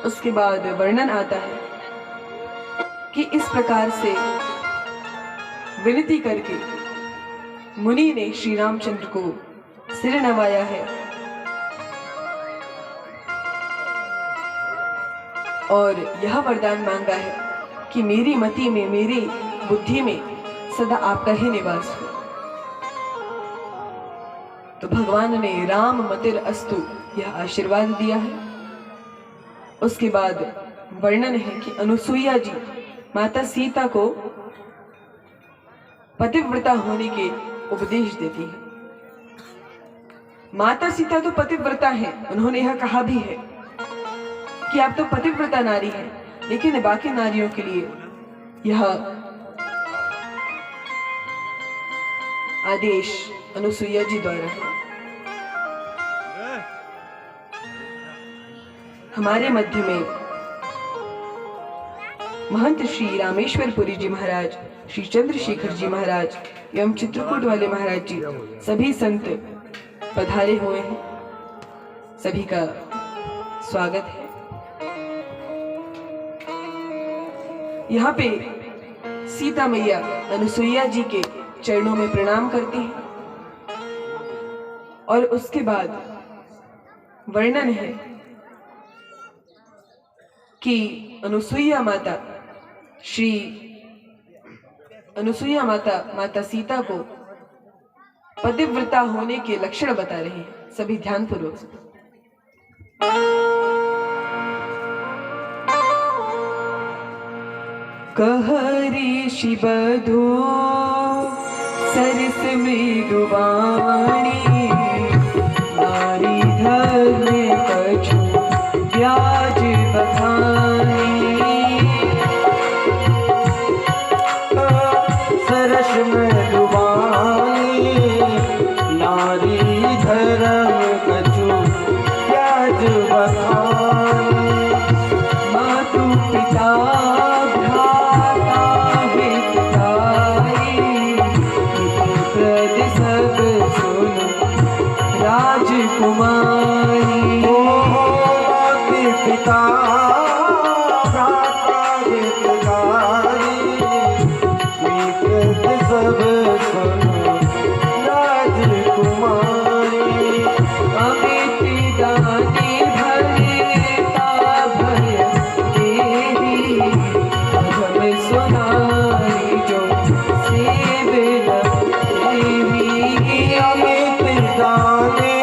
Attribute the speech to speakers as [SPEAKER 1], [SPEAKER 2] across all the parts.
[SPEAKER 1] उसके बाद वर्णन आता है कि इस प्रकार से विनती करके मुनि ने श्री रामचंद्र को सिर नवाया है और यह वरदान मांगा है कि मेरी मति में, मेरी बुद्धि में सदा आपका ही निवास हो। तो भगवान ने राम मतिर अस्तु यह आशीर्वाद दिया है। उसके बाद वर्णन है कि अनुसुईया जी माता सीता को पतिव्रता होने के उपदेश देती है। माता सीता तो पतिव्रता है, उन्होंने यह कहा भी है कि आप तो पतिव्रता नारी हैं, लेकिन बाकी नारियों के लिए यह आदेश अनुसुईया जी द्वारा है। हमारे मध्य में महंत श्री रामेश्वरपुरी जी महाराज, श्री चंद्रशेखर जी महाराज एवं चित्रकूट वाले महाराज जी सभी संत पधारे हुए हैं। सभी का स्वागत है। यहाँ पे सीता मैया अनुसुईया जी के चरणों में प्रणाम करती हैं और उसके बाद वर्णन है कि अनुसुईया माता माता सीता को पतिव्रता होने के लक्षण बता रही हैं। सभी ध्यानपूर्वक सुनो। कहरी शिवधू सरस मृदुवाणी नारी धर्म कछु ब्याज बखानी
[SPEAKER 2] सरस मृदुवाणी नारी धर्म कछु ब्याज बखानी
[SPEAKER 1] मातु पिता
[SPEAKER 2] राजकुमारी माता पिता भ्राता हितकारी विकृत सब सुनो राजकुमारी
[SPEAKER 1] अमित दानी भरता भय देवी हम सुनाई जो सेवन देवी
[SPEAKER 2] अमित दानी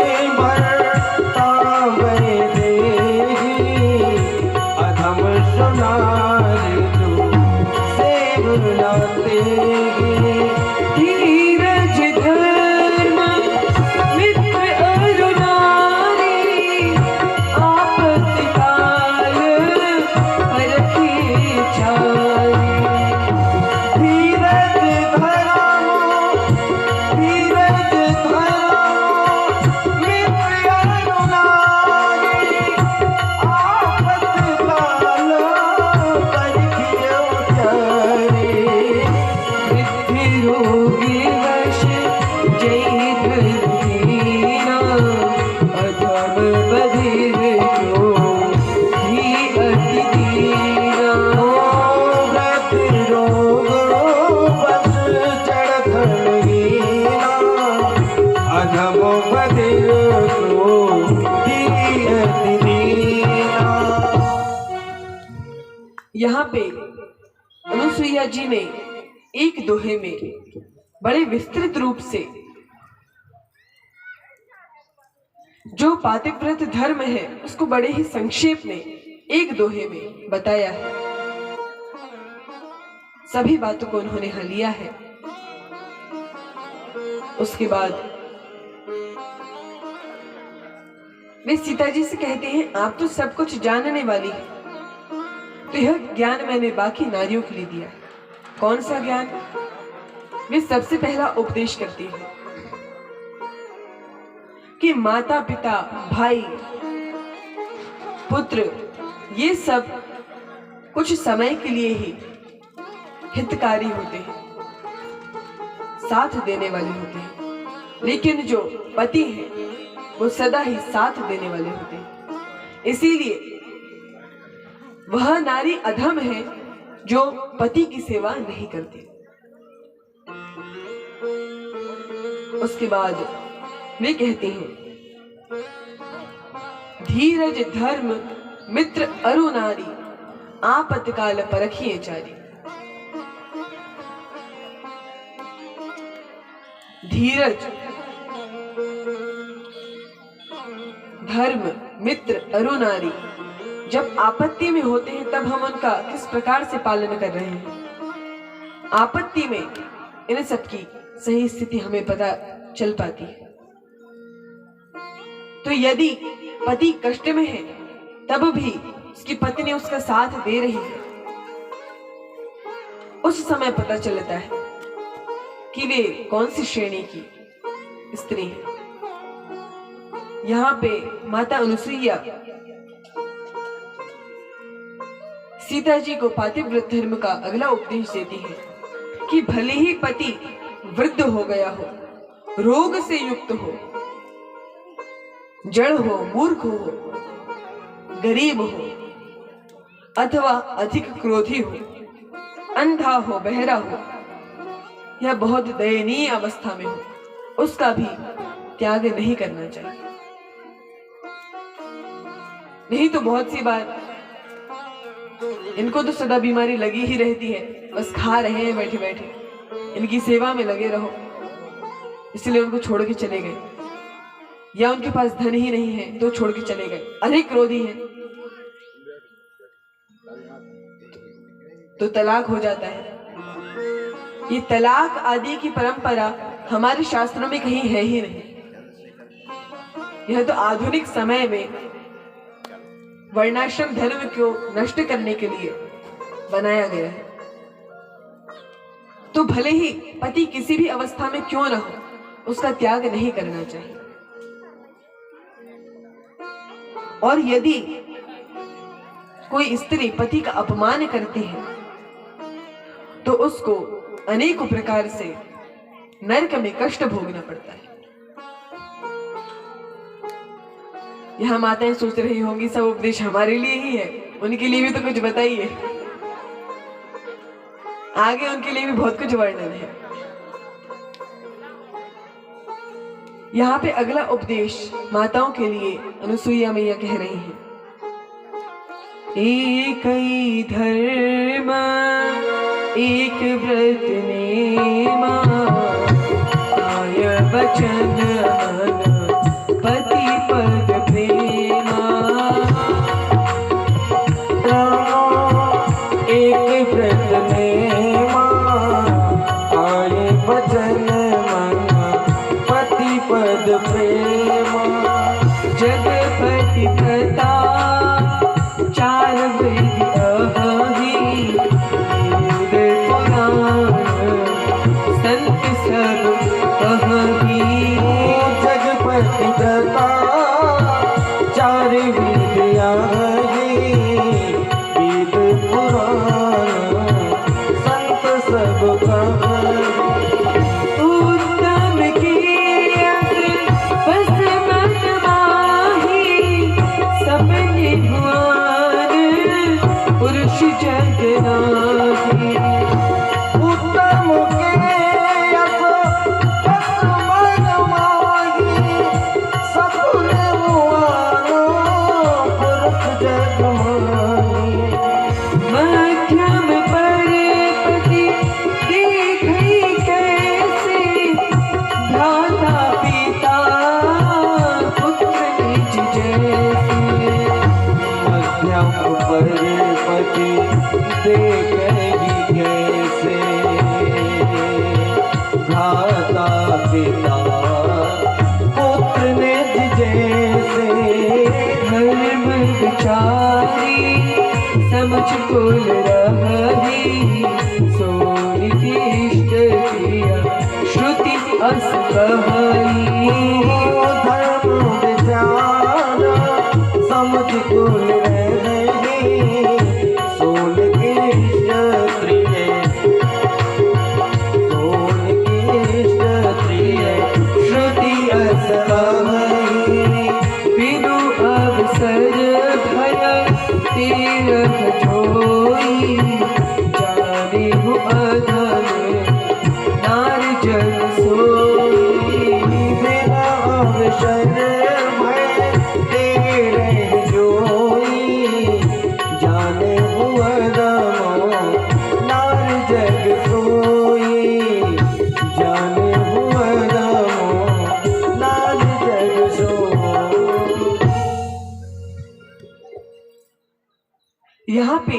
[SPEAKER 1] धीरज धर्म मित्र अरुणारी आपत्तिकाल परखी चारी।
[SPEAKER 2] धीरज धर्म मित्र अरुणारी आपत्तिकाल परखी चारी।
[SPEAKER 1] रोगी वश जय धीना अधम बधिर जो ही अति दीना।
[SPEAKER 2] व्रत रोग बस चढ़त हीना अधम बधिर जो ही अति दीना।
[SPEAKER 1] यहाँ पे अनुसुईया जी ने एक दोहे में बड़े विस्तृत रूप से जो पातिव्रत धर्म है उसको बड़े ही संक्षेप में एक दोहे में बताया है। सभी बातों को उन्होंने हल लिया है। उसके बाद वे सीता जी से कहते हैं, आप तो सब कुछ जानने वाली है, तो यह ज्ञान मैंने बाकी नारियों के लिए दिया है। कौन सा ज्ञान? वे सबसे पहला उपदेश करती है कि माता पिता भाई पुत्र ये सब कुछ समय के लिए ही हितकारी होते हैं, साथ देने वाले होते हैं, लेकिन जो पति हैं वो सदा ही साथ देने वाले होते हैं। इसीलिए वह नारी अधम है जो पति की सेवा नहीं करती। उसके बाद वे कहते हैं, धीरज धर्म मित्र अरु नारी, आपतकाल परखिए चारी। धीरज धर्म मित्र अरु नारी, जब आपत्ति में होते हैं तब हम उनका किस प्रकार से पालन कर रहे हैं। आपत्ति में इन सब की सही स्थिति हमें पता चल पाती है। तो यदि पति कष्ट में है तब भी उसकी पत्नी उसका साथ दे रही है, उस समय पता चलता है कि वे कौन सी श्रेणी की स्त्री है। यहाँ पे माता अनुसुईया सीता जी को पातिव्रत धर्म का अगला उपदेश देती है कि भले ही पति वृद्ध हो गया हो, रोग से युक्त हो, जड़ हो, मूर्ख हो, गरीब हो, अथवा अधिक क्रोधी हो, अंधा हो, बहरा हो या बहुत दयनीय अवस्था में हो, उसका भी त्याग नहीं करना चाहिए। नहीं तो बहुत सी बार इनको तो सदा बीमारी लगी ही रहती है, बस खा रहे हैं बैठे बैठे, इनकी सेवा में लगे रहो, इसलिए उनको छोड़ के चले गए, या उनके पास धन ही नहीं है तो छोड़ के चले गए, अधिक क्रोधी हैं तो तलाक हो जाता है। ये तलाक आदि की परंपरा हमारे शास्त्रों में कहीं है ही नहीं। यह तो आधुनिक समय में वर्णाश्रम धर्म को नष्ट करने के लिए बनाया गया है। तो भले ही पति किसी भी अवस्था में क्यों न हो, उसका त्याग नहीं करना चाहिए। और यदि कोई स्त्री पति का अपमान करती है तो उसको अनेकों प्रकार से नरक में कष्ट भोगना पड़ता है। यहाँ माताएं सोच रही होंगी सब उपदेश हमारे लिए ही है, उनके लिए भी तो कुछ बताइए। आगे उनके लिए भी बहुत कुछ वर्णन है। यहाँ पे अगला उपदेश माताओं के लिए अनुसुईया मैया कह रही हैं, एक ही धर्म एक व्रत नेमा, आय वचन मन पति पद प्रेमा।
[SPEAKER 2] एक व्रत नेमा, आय वचन मन पति पद प्रेमा।
[SPEAKER 1] जगपति प्रता चार वेद अहि, वेद पुराण संत सब कहि।
[SPEAKER 2] जगपति प्रता चार वेद अहि, वेद पुराण संत सब कहि।
[SPEAKER 1] उत्तम कीर्त बस मन माही, सबने भुवन पुरुष जग नाही।
[SPEAKER 2] उत्तम के यश बस मन माही, सबने भुवन पुरुष जग माही।
[SPEAKER 1] मध्यम पर पति देखई कैसे, भ्राता पिता पुत्र निज जैसे।
[SPEAKER 2] मध्यम पर पति देखेगी कैसे, भ्राता पिता पुत्र निज जैसे।
[SPEAKER 1] धर्म विचारी समझ कुल रही, सोन की इष्ट किया श्रुति अस कही।
[SPEAKER 2] धर्म विचार समझ कुल रही, सोन की क्षत्रिय, सोन की क्षत्रिय
[SPEAKER 1] श्रुति अस कही। बिनु अवसर भय तीरथ यहाँ पे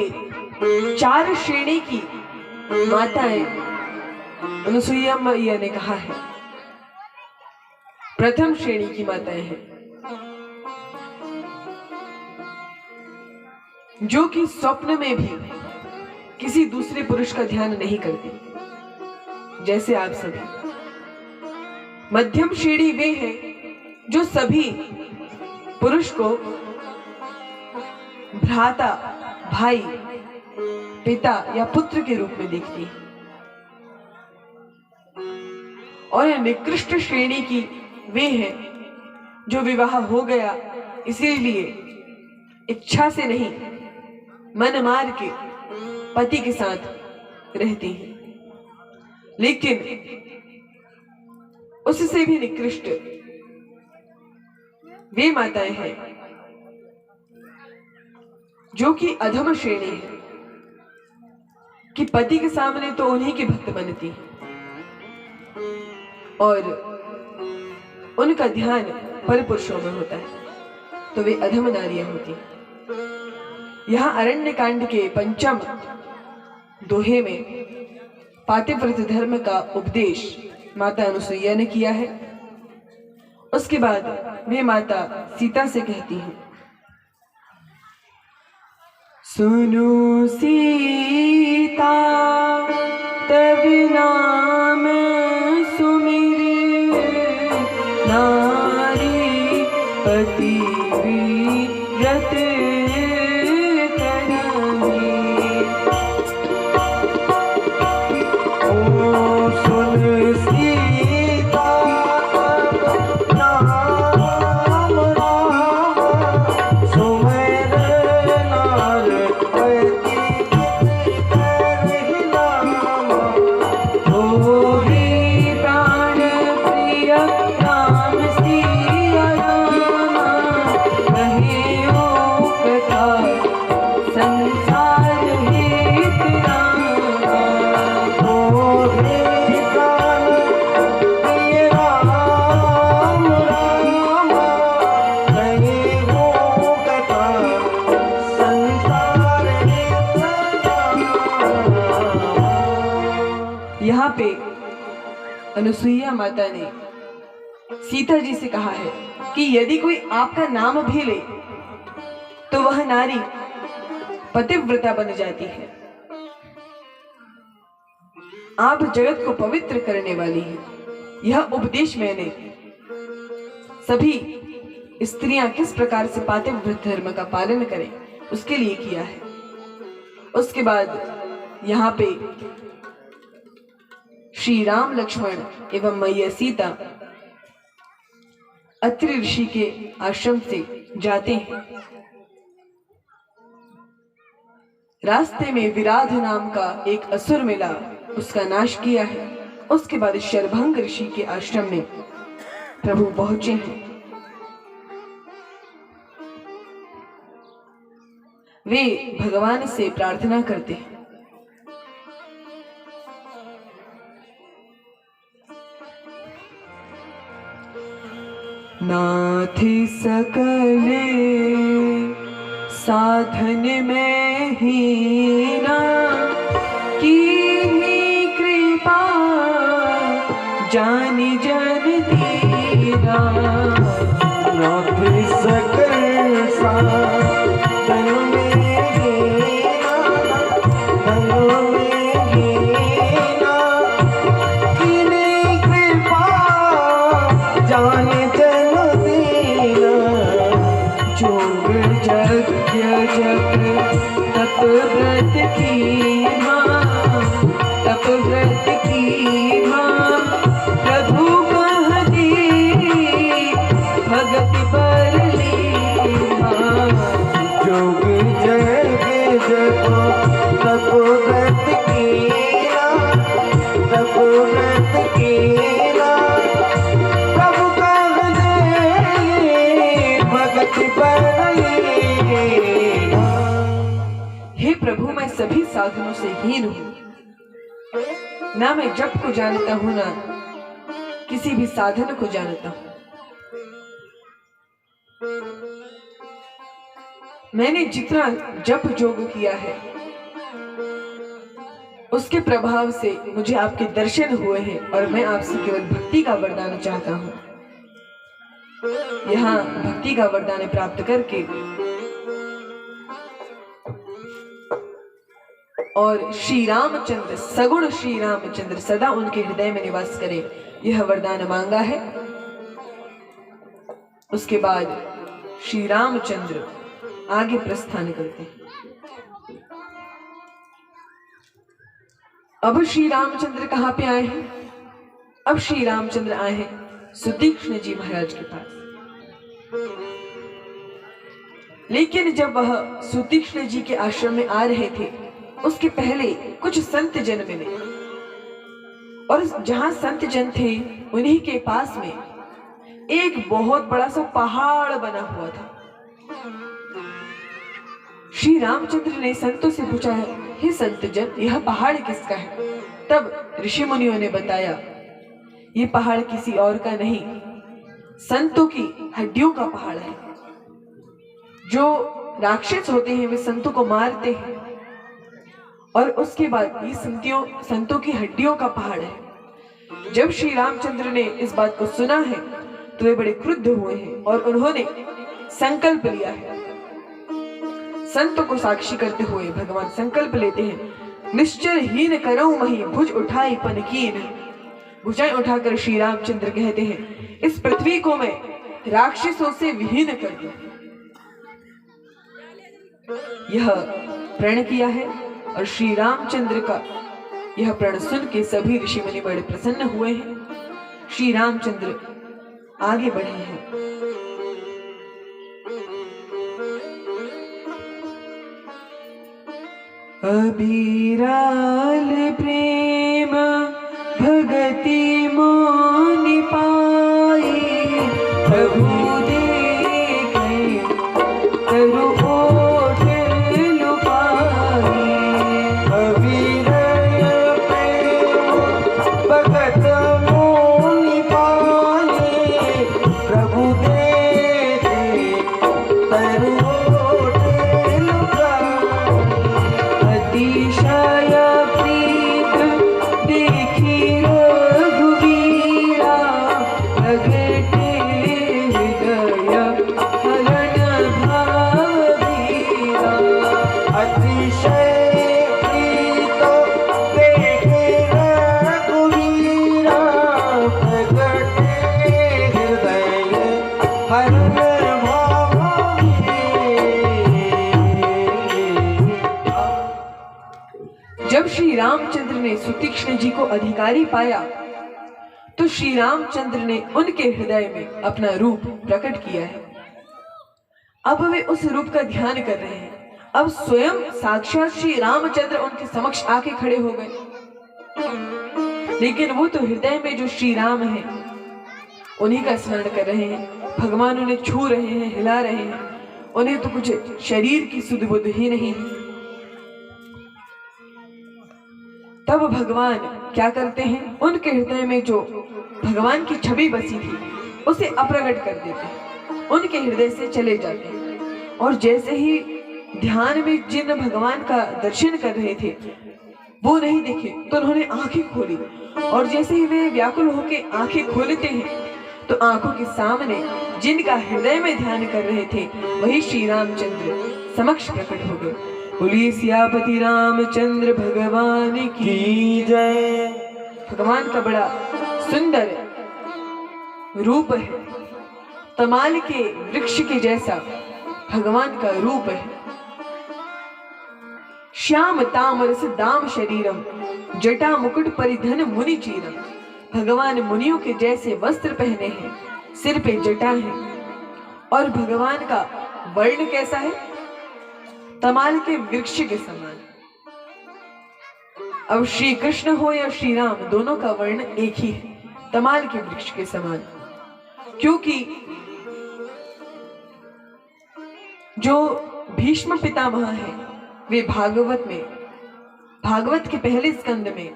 [SPEAKER 1] 4 श्रेणी की माताएं अनुसुईया मैया ने कहा है। प्रथम श्रेणी की माताएं हैं जो कि स्वप्न में भी किसी दूसरे पुरुष का ध्यान नहीं करती, जैसे आप सभी। मध्यम श्रेणी वे हैं जो सभी पुरुष को भ्राता, भाई, पिता या पुत्र के रूप में देखती है। और निकृष्ट श्रेणी की वे हैं जो विवाह हो गया इसीलिए इच्छा से नहीं, मन मार के पति के साथ रहती हैं, लेकिन उससे भी निकृष्ट वे माताएं हैं जो कि अधम श्रेणी है कि पति के सामने तो उन्हीं की भक्त बनती है और उनका ध्यान पर पुरुषों में होता है, तो वे अधम नारियां होती हैं। यहाँ अरण्य कांड के 5वें दोहे में पातिव्रत धर्म का उपदेश माता अनुसुईया ने किया है। उसके बाद वे माता सीता से कहती हैं, सुनो सीता तब नाम सुमिर, नारी पति व्रत करनी।
[SPEAKER 2] ओ सुन सीता नाम राम, सुमिर नार पति करहि नाम।
[SPEAKER 1] होरी प्राण प्रिय राम सिया राम, कहियो कथा संसार हित राम।
[SPEAKER 2] होरी प्राण प्रिय राम राम, कहियो कथा संसार हित राम।
[SPEAKER 1] यहाँ पे अनुसुईया माता ने सीता जी से कहा है कि यदि कोई आपका नाम भी ले तो वह नारी पतिव्रता बन जाती है। आप जगत को पवित्र करने वाली हैं। यह उपदेश मैंने सभी स्त्रियां किस प्रकार से पातिव्रत धर्म का पालन करें उसके लिए किया है। उसके बाद यहाँ पे श्री राम लक्ष्मण एवं मैया सीता अत्रि ऋषि के आश्रम से जाते हैं। रास्ते में विराध नाम का एक असुर मिला, उसका नाश किया है। उसके बाद शरभंग ऋषि के आश्रम में प्रभु पहुंचे हैं। वे भगवान से प्रार्थना करते हैं, नाथ सकल साधन में हीना, कीन्ही कृपा जानि जन दीना।
[SPEAKER 2] नाथ सकल साधन में हीना, धन में हीना, कीन्ही कृपा जानि जन दीना।
[SPEAKER 1] जोग यज्ञ जप तप व्रत की मां, तप व्रत की मां, प्रभु कह दी भगति पर ली मां।
[SPEAKER 2] जोग जग जप तप व्रत कीना, तप व्रत कीना, प्रभु कह दे भगति पर लीना।
[SPEAKER 1] हे प्रभु, मैं सभी साधनों से हीन हूं, ना मैं जप को जानता हूं ना किसी भी साधन को जानता हूं। मैंने जितना जप जोग किया है उसके प्रभाव से मुझे आपके दर्शन हुए हैं और मैं आपसे केवल भक्ति का वरदान चाहता हूँ। यहाँ भक्ति का वरदान प्राप्त करके और श्री रामचंद्र सगुण श्री रामचंद्र सदा उनके हृदय में निवास करें, यह वरदान मांगा है। उसके बाद श्री रामचंद्र आगे प्रस्थान करते हैं। अब श्री रामचंद्र कहाँ पे आए हैं? अब श्री रामचंद्र आए हैं सुतीक्ष्ण जी महाराज के पास। लेकिन जब वह सुतीक्ष्ण जी के आश्रम में आ रहे थे उसके पहले कुछ संत जन मिले, और जहां संत जन थे उन्हीं के पास में एक बहुत बड़ा सा पहाड़ बना हुआ था। श्री रामचंद्र ने संतों से पूछा, हे संत जन, यह पहाड़ किसका है? तब ऋषि मुनियों ने बताया, ये पहाड़ किसी और का नहीं, संतों की हड्डियों का पहाड़ है। जो राक्षस होते हैं वे संतों को मारते हैं और उसके बाद ये संतों की हड्डियों का पहाड़ है। जब श्री रामचंद्र ने इस बात को सुना है तो वे बड़े क्रुद्ध हुए हैं और उन्होंने संकल्प लिया है। संतों को साक्षी करते हुए भगवान संकल्प लेते हैं, निश्चर हीन करऊं मही भुज उठाई पनकीन। भुजाएं उठाकर श्री रामचंद्र कहते हैं, इस पृथ्वी को मैं राक्षसों से विहीन कर दूं। यह प्रण किया है और श्री रामचंद्र का यह प्रण सुन के सभी ऋषि मुनि बड़े प्रसन्न हुए हैं। श्री रामचंद्र आगे बढ़े हैं। अबीराल प्रेम भगति मोनि पाई, प्रभु देखे तरु ओठ लुपाई।
[SPEAKER 2] अबीराल प्रेम भगत मोनि पाई, प्रभु देखे तरु ओठ लुपाई।
[SPEAKER 1] अतिशय प्रीत देखी रघुवीरा, प्रगटे हृदय हरण भावीरा।
[SPEAKER 2] अतिशय प्रीत देखे रघुवीरा, प्रगटे हृदय हरण
[SPEAKER 1] जब श्री रामचंद्र ने सुतीक्ष्ण जी को अधिकारी पाया तो श्री रामचंद्र ने उनके हृदय में अपना रूप प्रकट किया है। अब वे उस रूप का ध्यान कर रहे हैं। अब स्वयं साक्षात श्री रामचंद्र उनके समक्ष आके खड़े हो गए, लेकिन वो तो हृदय में जो श्री राम है उन्हीं का स्मरण कर रहे हैं। भगवान उन्हें छू रहे हैं, हिला रहे हैं, उन्हें तो कुछ शरीर की सुध बुध ही नहीं है। तब भगवान क्या करते हैं, उनके हृदय में जो भगवान की छवि बसी थी उसे अप्रगट कर देते हैं, उनके हृदय से चले जाते हैं। और जैसे ही ध्यान में जिन भगवान का दर्शन कर रहे थे वो नहीं दिखे तो उन्होंने आंखें खोली, और जैसे ही वे व्याकुल होकर आंखें खोलते हैं तो आंखों के सामने जिनका हृदय में ध्यान कर रहे थे वही श्री रामचंद्र समक्ष प्रकट हो गए। बोलिए सियापति रामचंद्र भगवान की
[SPEAKER 2] जय।
[SPEAKER 1] भगवान का बड़ा सुंदर रूप है, तमाल के वृक्ष के जैसा भगवान का रूप है। श्याम तामरस दाम शरीरम, जटा मुकुट परिधन मुनि चीरम। भगवान मुनियों के जैसे वस्त्र पहने हैं, सिर पे जटा है, और भगवान का वर्ण कैसा है, तमाल के वृक्ष के समान। अब श्री कृष्ण हो या श्री राम, दोनों का वर्ण एक ही है, तमाल के वृक्ष के समान। क्योंकि जो भीष्म पितामह है वे भागवत के पहले स्कंद में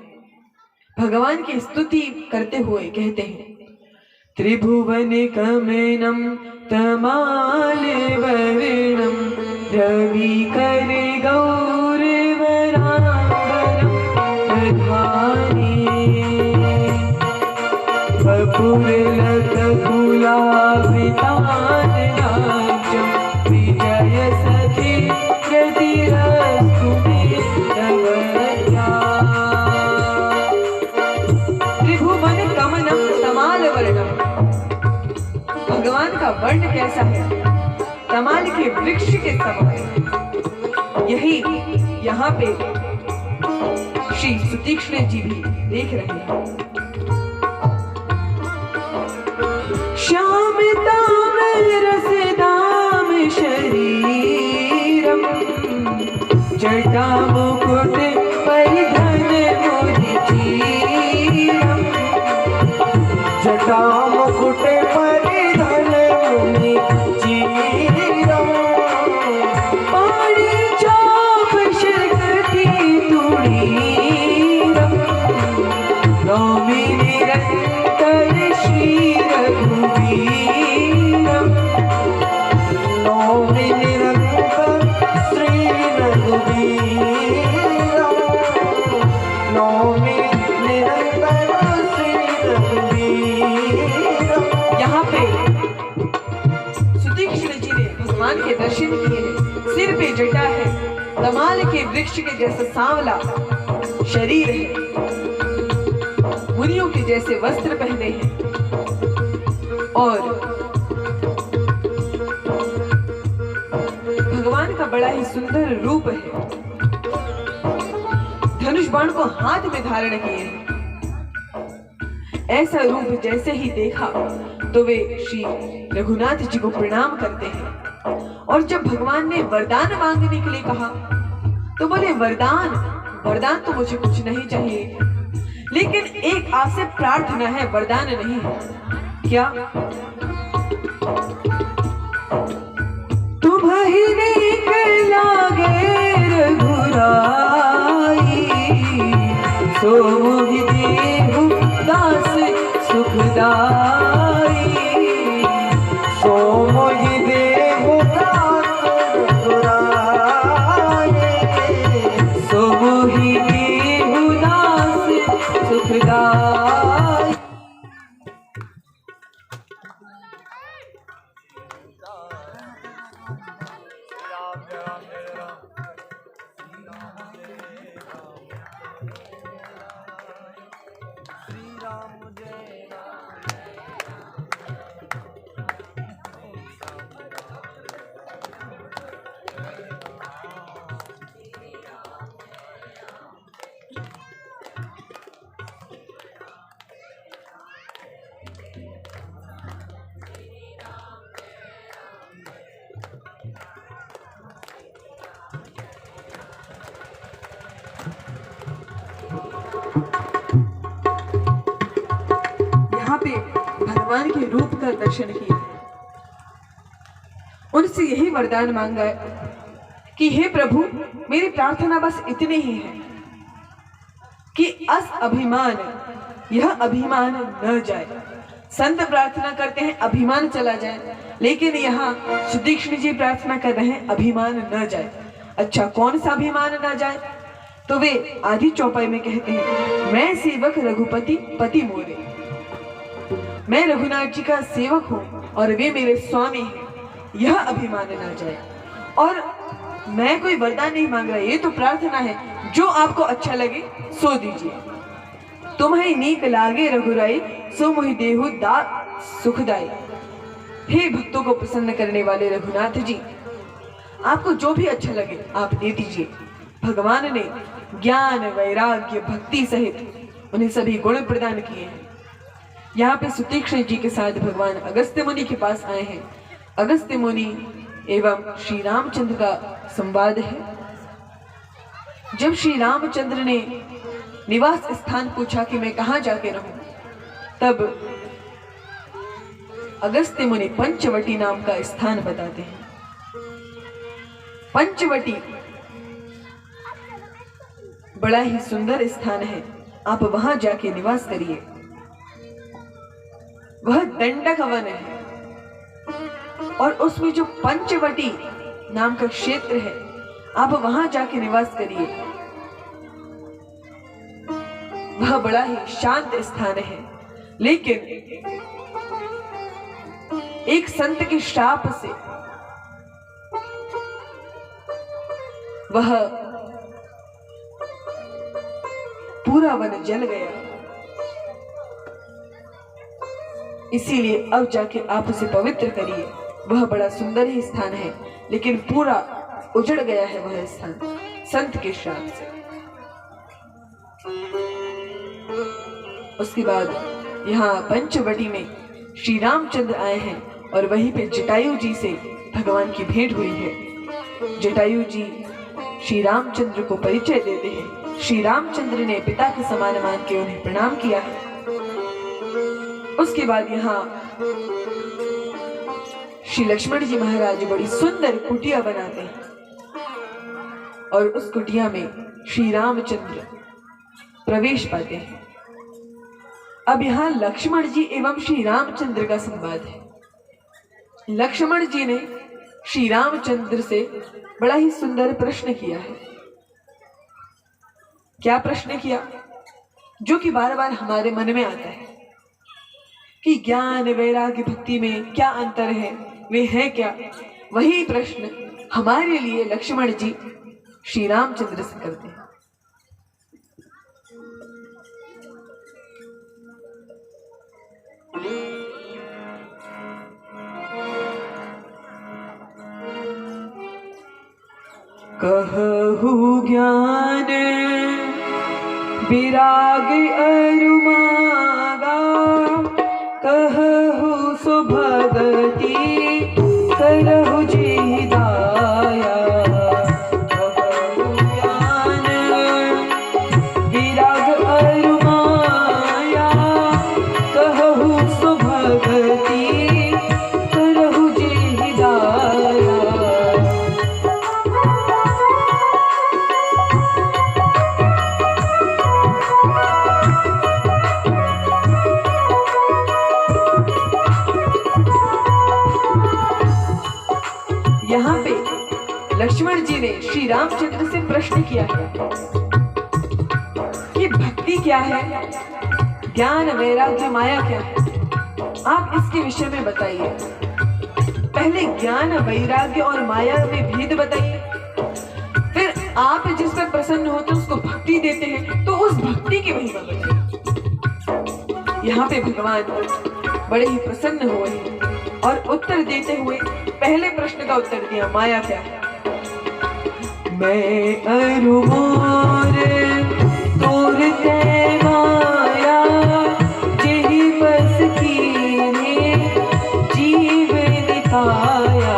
[SPEAKER 1] भगवान की स्तुति करते हुए कहते हैं, त्रिभुवन कमनम तमाल वर्णम रवि कर गौरवराम्बरं प्रधाने वपुर्लककुलावृताननाज्यं विजय सखी प्रतिरस्तु मे नवत्या। त्रिभुवन कमनं तमाल वर्णम, भगवान का वर्ण कैसा है? तमाल के वृक्ष के समान। यही यहाँ पे श्री सुतीक्ष्ण जी भी देख रहे हैं। श्याम ताम रसदाम शरीरम जटा मुकुट परिधन मुनिचीरम
[SPEAKER 2] जटा मुकुट परिधन मुनिचीरम
[SPEAKER 1] पाणि चाप शरकती तुड़ीरम नौमि निरंतर श्री रघुवीरम
[SPEAKER 2] नौमि निरंतर श्री रघुवीरम नौमि निरंतर श्री रघुवीरम।
[SPEAKER 1] यहाँ पे सुतीक्ष्ण जी ने भगवान के दर्शन किए हैं। सिर पे जटा है, तमाल के वृक्ष के जैसा सांवला शरीर है, मुनियों के जैसे वस्त्र पहने हैं और भगवान का बड़ा ही सुंदर रूप है। धनुष बाण को हाथ में धारण किए हैं। ऐसा रूप जैसे ही देखा तो वे श्री रघुनाथ जी को प्रणाम करते हैं। और जब भगवान ने वरदान मांगने के लिए कहा तो बोले वरदान वरदान तो मुझे कुछ नहीं चाहिए, लेकिन एक आपसे प्रार्थना है, वरदान नहीं है। क्या? तुम्हि नीक लागे रघुराई सो मोहि देहु दास सुखदाई
[SPEAKER 2] सो मोहि देहु दास सुखदाई
[SPEAKER 1] सो मोहि देहु दास सुखदाई। यहाँ पे भगवान के रूप का दर्शन किया, उनसे यही वरदान मांगा है कि हे प्रभु मेरी प्रार्थना बस इतनी ही है कि अस अभिमान यह अभिमान न जाए। संत प्रार्थना करते हैं अभिमान चला जाए, लेकिन यहाँ सुतीक्ष्ण जी प्रार्थना कर रहे हैं अभिमान न जाए। अच्छा कौन सा अभिमान न जाए? तो वे आधी चौपाई में कहते हैं मैं सेवक रघुपति पति मोरे, मैं रघुनाथ जी का सेवक हूँ और वे मेरे स्वामी हैं, यह अभिमान ना जाए। और मैं कोई वरदान नहीं मांग रहा, ये तो प्रार्थना है, जो आपको अच्छा लगे सो दीजिए। तुम्हें नीक लागे रघुराई सो मोहि देहु दास सुखदाई। हे भक्तों को प्रसन्न करने वाले रघुनाथ जी, आपको जो भी अच्छा लगे आप दे दीजिए। भगवान ने ज्ञान वैराग्य भक्ति सहित उन्हें सभी गुण प्रदान किए हैं। यहाँ पे सुतीक्ष्ण जी के साथ भगवान अगस्त्य मुनि के पास आए हैं। अगस्त्य मुनि एवं श्री रामचंद्र का संवाद है। जब श्री रामचंद्र ने निवास स्थान पूछा कि मैं कहाँ जाके रहूं, तब अगस्त्य मुनि पंचवटी नाम का स्थान बताते हैं। पंचवटी बड़ा ही सुंदर स्थान है, आप वहां जाके निवास करिए। वह दंडक वन है और उसमें जो पंचवटी नाम का क्षेत्र है, आप वहां जाके निवास करिए। वह बड़ा ही शांत स्थान है, लेकिन एक संत के श्राप से वह पूरा वन जल गया। इसीलिए अब जाके आप उसे पवित्र करिए। वह बड़ा सुंदर ही स्थान है, लेकिन पूरा उजड़ गया है वह स्थान संत के श्राप से। उसके बाद यहाँ पंचवटी में श्री रामचंद्र आए हैं और वहीं पे जटायु जी से भगवान की भेंट हुई है। जटायु जी श्री रामचंद्र को परिचय देते हैं। श्री रामचंद्र ने पिता के समान मान के उन्हें प्रणाम किया है। उसके बाद यहाँ श्री लक्ष्मण जी महाराज बड़ी सुंदर कुटिया बनाते हैं और उस कुटिया में श्री रामचंद्र प्रवेश पाते हैं। अब यहाँ लक्ष्मण जी एवं श्री रामचंद्र का संवाद है। लक्ष्मण जी ने श्री रामचंद्र से बड़ा ही सुंदर प्रश्न किया है। क्या प्रश्न किया? जो कि बार बार हमारे मन में आता है कि ज्ञान वैराग्य भक्ति में क्या अंतर है, वे है क्या? वही प्रश्न हमारे लिए लक्ष्मण जी श्री रामचंद्र से करते हैं। कहु ज्ञान विराग अरुमागा, कहु सुभगति करहु जी दाया। कहु ज्ञान विराग अरुमाया, कहु सुभगति करहु जी दाया। यहाँ पे लक्ष्मण जी ने श्री रामचंद्र से प्रश्न किया है कि भक्ति क्या है, ज्ञान वैराग्य माया क्या है, आप इसके विषय में बताइए। पहले ज्ञान वैराग्य और माया में भेद बताइए, फिर आप जिस पर प्रसन्न होते उसको भक्ति देते हैं तो उस भक्ति की महिमा बताइए। यहाँ पे भगवान बड़े ही प्रसन्न हुए हैं और उत्तर देते हुए पहले प्रश्न का उत्तर दिया, माया क्या है? मैं अरुमोर तोर ते माया, जेहि बस कीने जीव निकाया।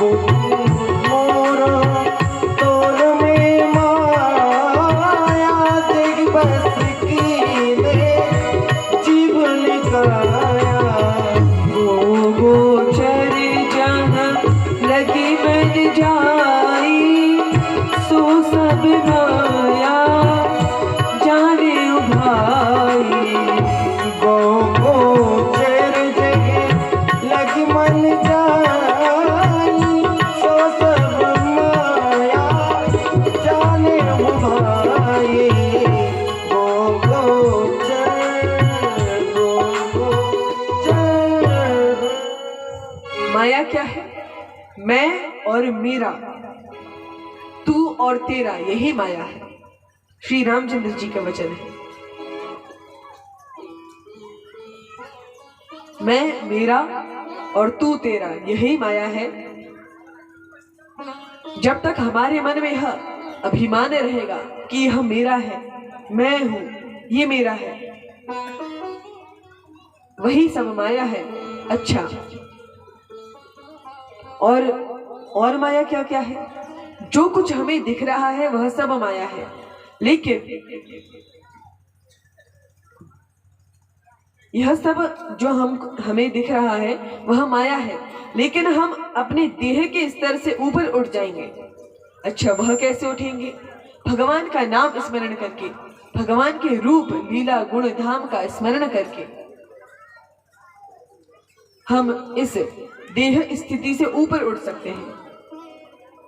[SPEAKER 2] मोर तोर में माया, तेरी बस कीने जीवन काया।
[SPEAKER 1] गोचर जहाँ लगी मन जाई, सो सब माया जाने भाई।
[SPEAKER 2] गोचर जगह लगी मन जाई, सो सब माया जाने भाई।
[SPEAKER 1] माया क्या है? मैं और मेरा, तू और तेरा, यही माया है। श्री रामचंद्र जी का वचन है। मैं मेरा और तू तेरा, यही माया है। जब तक हमारे मन में यह अभिमान रहेगा कि यह मेरा है, मैं हूं, ये मेरा है, वही सब माया है। अच्छा, और माया क्या क्या है? जो कुछ हमें दिख रहा है वह सब माया है, लेकिन यह सब जो हमें दिख रहा है वह माया है, लेकिन हम अपने देह के स्तर से ऊपर उठ जाएंगे। अच्छा, वह कैसे उठेंगे? भगवान का नाम स्मरण करके, भगवान के रूप लीला गुण धाम का स्मरण करके हम इस देह स्थिति से ऊपर उठ सकते हैं।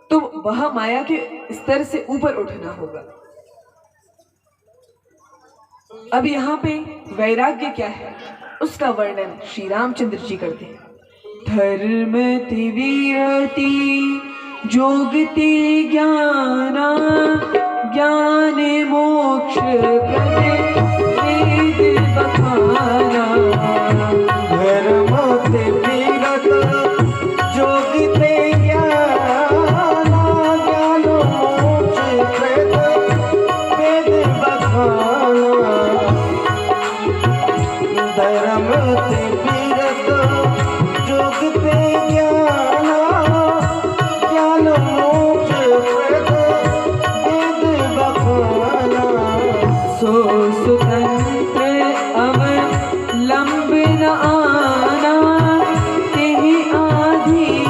[SPEAKER 1] तो वह माया के स्तर से ऊपर उठना होगा। अब यहाँ पे वैराग्य क्या है उसका वर्णन श्री रामचंद्र जी करते हैं। धर्म वीरति जोगति ज्ञाना ज्ञान मोक्ष प्रदे वेद बखाना।
[SPEAKER 2] धर्म वीरत जोगिते ज्ञाना ज्ञान मोक्ष प्रद वेद बखाना। धर्म वीरत जोगिते ज्ञाना ज्ञान मोक्ष प्रद वेद बखाना।
[SPEAKER 1] सो स्वतंत्र